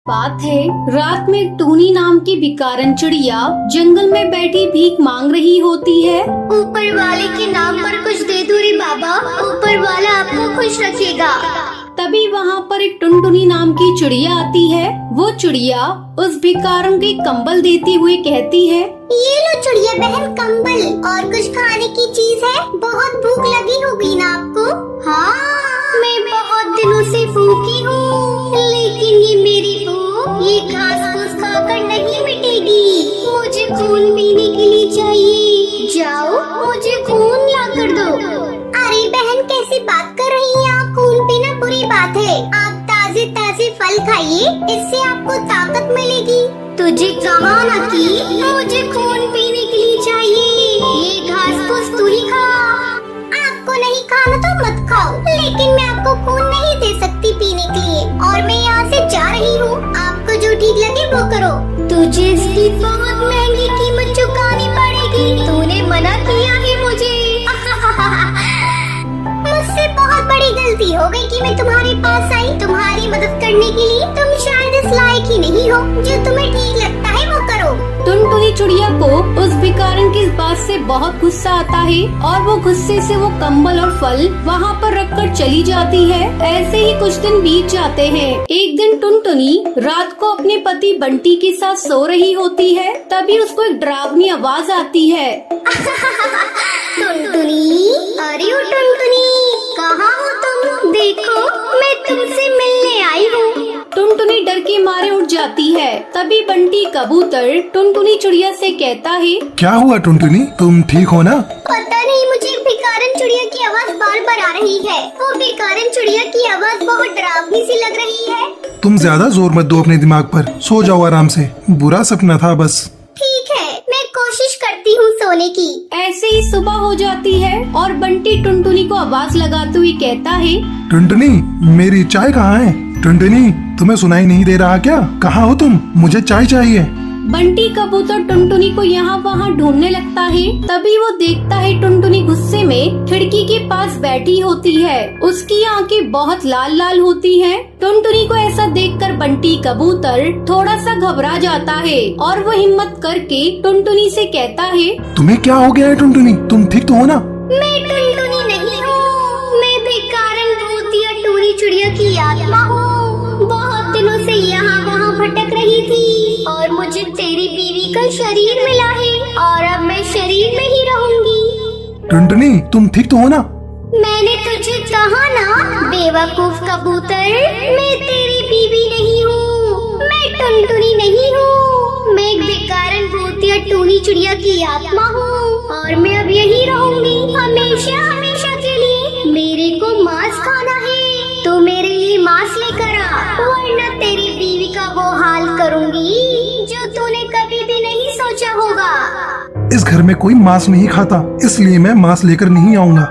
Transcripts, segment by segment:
बात है, रात में टूनी नाम की भिखारन चिड़िया जंगल में बैठी भीख मांग रही होती है। ऊपर वाले के नाम पर कुछ दे दो रे बाबा, ऊपर वाला आपको खुश रखेगा। तभी वहाँ पर एक टुनटुनी नाम की चिड़िया आती है। वो चिड़िया उस भिखारन के कंबल देती हुई कहती है, ये लो चिड़िया बहन कंबल और कुछ खाने की चीज है। बहुत भूख लगी होगी ना आपको? हाँ, मैं बहुत दिनों से भूखी हूँ, लेकिन ये मेरी भूख ये घास फूस खाकर नहीं मिटेगी। मुझे खून पीने के लिए चाहिए। जाओ मुझे खून ला कर दो। अरे बहन कैसी बात कर रही हैं आप? खून पीना बुरी बात है। आप ताजे ताजे फल खाइए, इससे आपको ताकत मिलेगी। तुझे कहा ना कि मुझे खून पीने के लिए चाहिए। ये घास फूस तू ही खा। आपको नहीं खाना तो मत खाओ, लेकिन मैं आपको खून नहीं दे सकती पीने के लिए, और मैं यहाँ से जा रही हूँ। आपको जो ठीक लगे वो करो। तुझे इसकी बहुत महंगी कीमत चुकानी पड़ेगी। तूने मना किया है मुझे। मुझसे बहुत बड़ी गलती हो गई कि मैं तुम्हारे पास आई तुम्हारी मदद करने के लिए। तुम शायद इस लायक ही नहीं हो। जो तुम्हें ठीक लगता है वो करो। टुनटुनी चिड़िया को उस भिखारन की इस बात से बहुत गुस्सा आता है और वो गुस्से से वो कंबल और फल वहाँ पर रखकर चली जाती है। ऐसे ही कुछ दिन बीत जाते हैं। एक दिन टुनटुनी रात को अपने पति बंटी के साथ सो रही होती है। तभी उसको एक डरावनी आवाज आती है। टुनटुनी, अरे ओ टुनटुनी, कहाँ हो तुम? देखो मैं तुमसे मिलने आई हूँ। टुनटुनी डर के मारे उठ जाती है। तभी बंटी कबूतर टुनटुनी चिड़िया से कहता है, क्या हुआ टुनटुनी, तुम ठीक हो ना? पता नहीं, मुझे भिखारन चिड़िया की आवाज बार बार आ रही है। वो भिखारन चिड़िया की आवाज बहुत डरावनी सी लग रही है। तुम ज्यादा जोर मत दो अपने दिमाग पर, सो जाओ आराम से। बुरा सपना था बस। ठीक है, मैं कोशिश करती हूँ सोने की। ऐसे ही सुबह हो जाती है और बंटी टुनटुनी को आवाज लगाते हुए कहता है, टुनटुनी, मेरी चाय कहाँ है? टुनटुनी, तुम्हें सुनाई नहीं दे रहा क्या? कहाँ हो तुम? मुझे चाय चाहिए। बंटी कबूतर टुनटुनी को यहाँ वहाँ ढूंढने लगता है। तभी वो देखता है टुनटुनी गुस्से में खिड़की के पास बैठी होती है। उसकी आंखें बहुत लाल लाल होती हैं। टुनटुनी को ऐसा देखकर बंटी कबूतर थोड़ा सा घबरा जाता है और वो हिम्मत करके टुनटुनी से कहता है, तुम्हें क्या हो गया है टुनटुनी? तुम ठीक तो हो ना? मैं टुनटुनी नहीं हूँ, मैं भिखारन भूतिया टूनी चिड़िया की आत्मा हूँ। बहुत दिनों से यहाँ वहाँ भटक रही थी और मुझे तेरी बीवी का शरीर मिला है और अब मैं शरीर में ही रहूंगी। टुनटुनी, तुम ठीक तो हो ना? मैंने तुझे कहा ना बेवकूफ कबूतर, मैं तेरी बीवी नहीं हूँ। मैं टुनटुनी नहीं हूँ, मैं एक भिखारन भूतिया टूनी चिड़िया की आत्मा हूँ और मैं अब यही रहूंगी हमेशा हमेशा के लिए। मेरे को मांस खाना है तो मेरे लिए मांस लेकर आ, वरना तेरी बीवी का वो हाल करूंगी जो तूने कभी भी नहीं सोचा होगा। इस घर में कोई मांस नहीं खाता, इसलिए मैं मांस लेकर नहीं आऊँगा।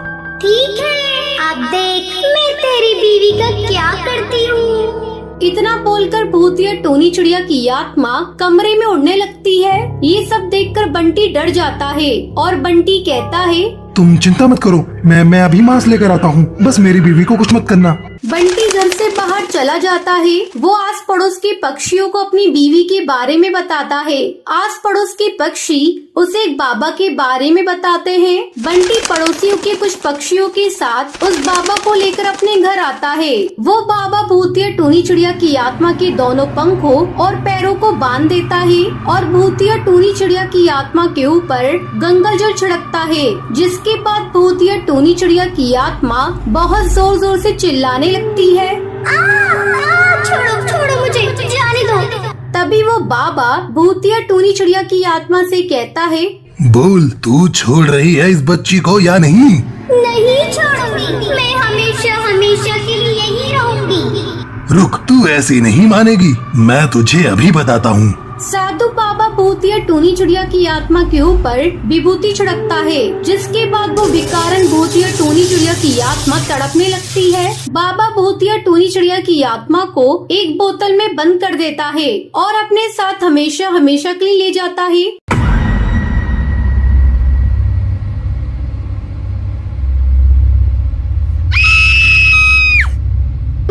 ठीक है, अब देख मैं तेरी बीवी का क्या करती हूँ। इतना बोलकर भूतिया टोनी चिड़िया की आत्मा कमरे में उड़ने लगती है। ये सब देखकर बंटी डर जाता है और बंटी कहता है, तुम चिंता मत करो, मैं अभी मांस लेकर आता हूँ। बस मेरी बीवी को कुछ मत करना। बंटी घर से बाहर चला जाता है। वो आस पड़ोस के पक्षियों को अपनी बीवी के बारे में बताता है। आस पड़ोस के पक्षी उसे एक बाबा के बारे में बताते हैं। बंटी पड़ोसियों के कुछ पक्षियों के साथ उस बाबा को लेकर अपने घर आता है। वो बाबा भूतिया टूनी चिड़िया की आत्मा के दोनों पंखों और पैरों को बांध देता है और भूतिया टूनी चिड़िया की आत्मा के ऊपर गंगा जल छिड़कता है। जिसके बाद भूतिया टूनी चिड़िया की आत्मा बहुत जोर जोर से चिल्लाने लगती है, छोड़ो छोड़ो मुझे, जाने दो। तभी वो बाबा भूतिया टूनी चिड़िया की आत्मा से कहता है, बोल, तू छोड़ रही है इस बच्ची को या नहीं? नहीं छोड़ूंगी, मैं हमेशा हमेशा के लिए यही रहूंगी। रुक, तू ऐसी नहीं मानेगी, मैं तुझे अभी बताता हूँ। साधु बाबा भूतिया टूनी चिड़िया की आत्मा के ऊपर विभूति छिड़कता है। जिसके बाद वो भिखारन भूतिया टूनी चिड़िया की आत्मा तड़पने लगती है। बाबा भूतिया टूनी चिड़िया की आत्मा को एक बोतल में बंद कर देता है और अपने साथ हमेशा हमेशा के लिए ले जाता है।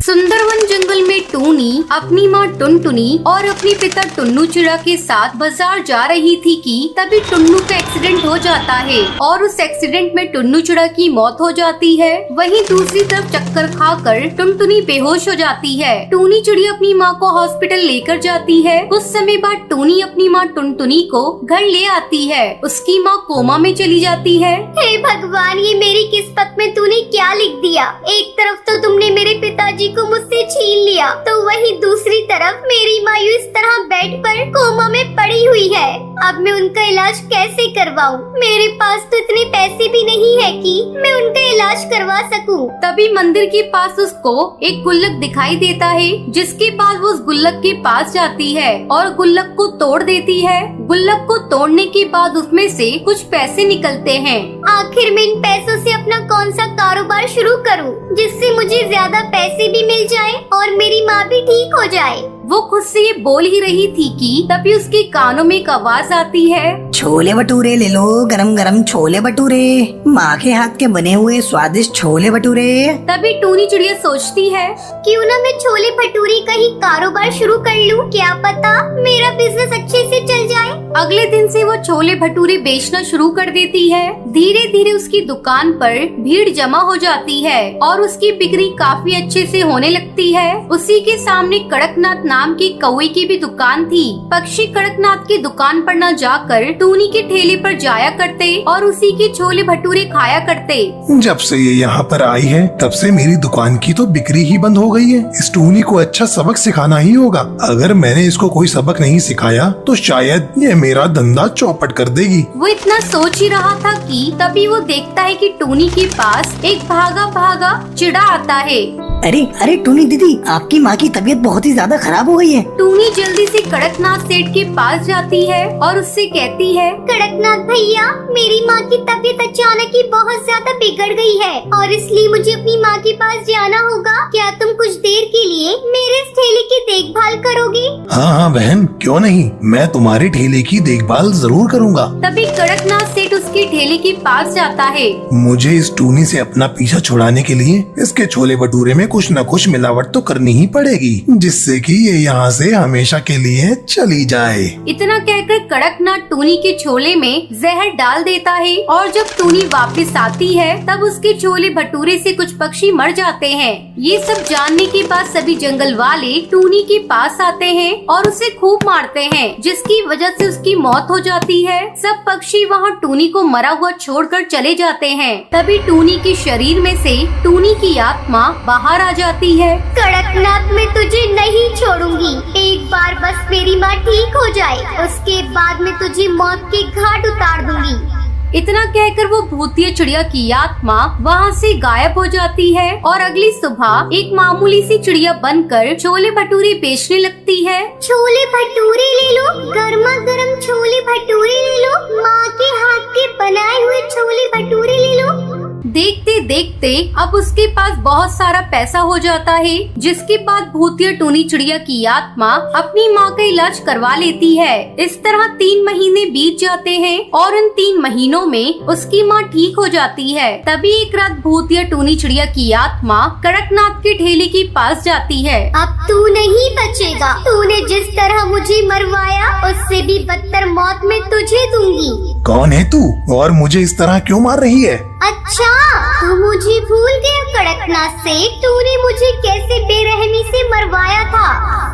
सुंदरवन जंगल में टूनी अपनी माँ टुनटुनी और अपने पिता टुन्नू चिड़ा के साथ बाजार जा रही थी कि तभी टुन्नू का एक्सीडेंट हो जाता है और उस एक्सीडेंट में टुन्नू चिड़ा की मौत हो जाती है। वहीं दूसरी तरफ चक्कर खाकर टुनटुनी बेहोश हो जाती है। टूनी चिड़ी अपनी माँ को हॉस्पिटल लेकर जाती है। कुछ समय बाद टूनी अपनी माँ टुनटुनी को घर ले आती है। उसकी माँ कोमा में चली जाती है। हे भगवान, ये मेरी किस्मत में तूने क्या लिख दिया। एक तरफ तो तुमने मेरे पिताजी को मुझसे छीन लिया, तो वहीं दूसरी तरफ मेरी मायू इस तरह बेड पर कोमा में पड़ी हुई है। अब मैं उनका इलाज कैसे करवाऊं? मेरे पास तो इतने पैसे भी नहीं है कि मैं उनका इलाज करवा सकूं। तभी मंदिर के पास उसको एक गुल्लक दिखाई देता है, जिसके बाद वो उस गुल्लक के पास जाती है और गुल्लक को तोड़ देती है। गुल्लक को तोड़ने के बाद उसमें से कुछ पैसे निकलते हैं। आखिर मैं इन पैसों से अपना कौन सा कारोबार शुरू करूं, जिससे मुझे ज्यादा पैसे भी मिल जाएं और मेरी माँ भी ठीक हो जाए। वो खुद से ये बोल ही रही थी कि तभी उसके कानों में एक आवाज आती है, छोले भटूरे ले लो, गरम गरम छोले भटूरे, माँ के हाथ के बने हुए स्वादिष्ट छोले भटूरे। तभी टूनी चिड़िया सोचती है, क्यों ना मैं छोले भटूरे का ही कारोबार शुरू कर लूं, क्या पता मेरा बिजनेस अच्छे से चल जाए। अगले दिन से वो छोले भटूरे बेचना शुरू कर देती है। धीरे धीरे उसकी दुकान पर भीड़ जमा हो जाती है और उसकी बिक्री काफी अच्छे से होने लगती है। उसी के सामने कड़कनाथ नाम की कौवे की भी दुकान थी। पक्षी कड़कनाथ की दुकान पर न जाकर टूनी के ठेले पर जाया करते और उसी के छोले भटूरे खाया करते। जब से ये यहाँ पर आई है तब से मेरी दुकान की तो बिक्री ही बंद हो गई है। इस टूनी को अच्छा सबक सिखाना ही होगा। अगर मैंने इसको कोई सबक नहीं सिखाया तो शायद ये मेरा धंधा चौपट कर देगी। वो इतना सोच ही रहा था कि तभी वो देखता है कि टूनी के पास एक भागा भागा चिड़ा आता है। अरे अरे टूनी दीदी, आपकी माँ की तबीयत बहुत ही ज्यादा खराब हो गई है। टूनी जल्दी से कड़कनाथ सेठ के पास जाती है और उससे कहती है, कड़कनाथ भैया, मेरी माँ की तबीयत अचानक ही बहुत ज्यादा बिगड़ गई है और इसलिए मुझे अपनी माँ के पास जाना होगा। क्या तुम कुछ देर के लिए मेरे इस ठेले की देखभाल करोगे? हाँ बहन, क्यों नहीं, मैं तुम्हारे ठेले की देखभाल जरूर करूँगा। तभी कड़कनाथ सेठ उसके ठेले के पास जाता है। मुझे इस टूनी से अपना पीछा छुड़ाने के लिए इसके छोले भटूरे में कुछ न कुछ मिलावट तो करनी ही पड़ेगी, जिससे कि ये यहाँ से हमेशा के लिए चली जाए। इतना कहकर कड़कनाथ टूनी के छोले में जहर डाल देता है और जब टूनी वापस आती है तब उसके छोले भटूरे से कुछ पक्षी मर जाते हैं। ये सब जानने के बाद सभी जंगल वाले टूनी के पास आते हैं और उसे खूब मारते हैं, जिसकी वजह से उसकी मौत हो जाती है। सब पक्षी वहाँ टूनी को मरा हुआ छोड़कर चले जाते हैं। तभी टूनी के शरीर में से टूनी की आत्मा बाहर आ जाती है। कड़कनाथ, मैं तुझे नहीं छोड़ूंगी। एक बार बस मेरी माँ ठीक हो जाए, उसके बाद मैं तुझे मौत के घाट उतार दूंगी। इतना कहकर वो भूतिया चिड़िया की आत्मा वहाँ से गायब हो जाती है और अगली सुबह एक मामूली सी चिड़िया बनकर छोले भटूरे बेचने लगती है। छोले भटूरे ले लो, गर्मा गर्म छोले भटूरे ले लो, माँ के हाथ के बनाए हुए छोले भटूरे ले लो। देखते देखते अब उसके पास बहुत सारा पैसा हो जाता है, जिसके बाद भूतिया टूनी चिड़िया की आत्मा अपनी माँ का इलाज करवा लेती है। इस तरह 3 महीने बीत जाते हैं और इन 3 महीनों में उसकी माँ ठीक हो जाती है। तभी एक रात भूतिया टूनी चिड़िया की आत्मा कड़कनाथ के ठेले के पास जाती है। अब तू नहीं बचेगा। तूने जिस तरह मुझे मरवाया, उससे भी बदतर मौत मैं तुझे दूंगी। कौन है तू और मुझे इस तरह क्यों मार रही है? अच्छा, तू मुझे भूल गया कड़कनाथ से? तूने मुझे कैसे बेरहमी से मरवाया था?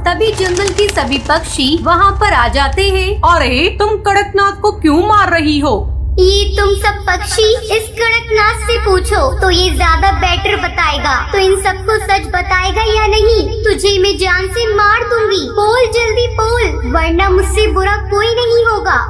तभी जंगल के सभी पक्षी वहाँ पर आ जाते हैं। अरे तुम कड़कनाथ को क्यों मार रही हो? ये तुम सब पक्षी इस कड़कनाथ से पूछो तो ये ज्यादा बेटर बताएगा। तो इन सबको सच बताएगा या नहीं? तुझे मैं जान से मार दूंगी। बोल, जल्दी बोल, वरना मुझसे बुरा कोई नहीं होगा।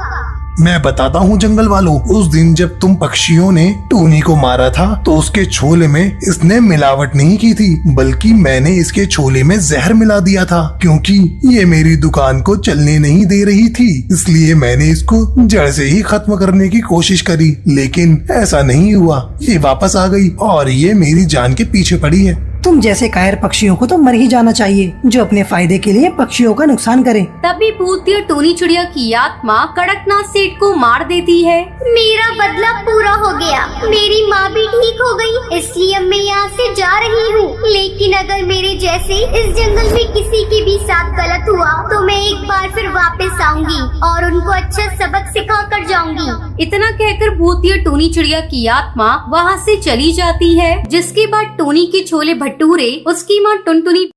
मैं बताता हूँ जंगल वालों, उस दिन जब तुम पक्षियों ने टूनी को मारा था तो उसके छोले में इसने मिलावट नहीं की थी, बल्कि मैंने इसके छोले में जहर मिला दिया था, क्योंकि ये मेरी दुकान को चलने नहीं दे रही थी। इसलिए मैंने इसको जड़ से ही खत्म करने की कोशिश करी, लेकिन ऐसा नहीं हुआ। ये वापस आ गई और ये मेरी जान के पीछे पड़ी है। तुम जैसे कायर पक्षियों को तो मर ही जाना चाहिए, जो अपने फायदे के लिए पक्षियों का नुकसान करे। तभी भूतिया टोनी चिड़िया की आत्मा कड़कनाथ सेठ को मार देती है। मेरा बदला पूरा हो गया, मेरी माँ भी ठीक हो गई, इसलिए अब मैं यहाँ से जा रही हूँ। लेकिन अगर मेरे जैसे इस जंगल में किसी के भी साथ गलत हुआ तो मैं एक बार फिर वापस आऊंगी और उनको अच्छा सबक सिखा कर जाऊंगी। इतना कहकर भूतिया टोनी चिड़िया की आत्मा वहाँ से चली जाती है। जिसके बाद टोनी के छोले भटूरे उसकी माँ टुनटुनी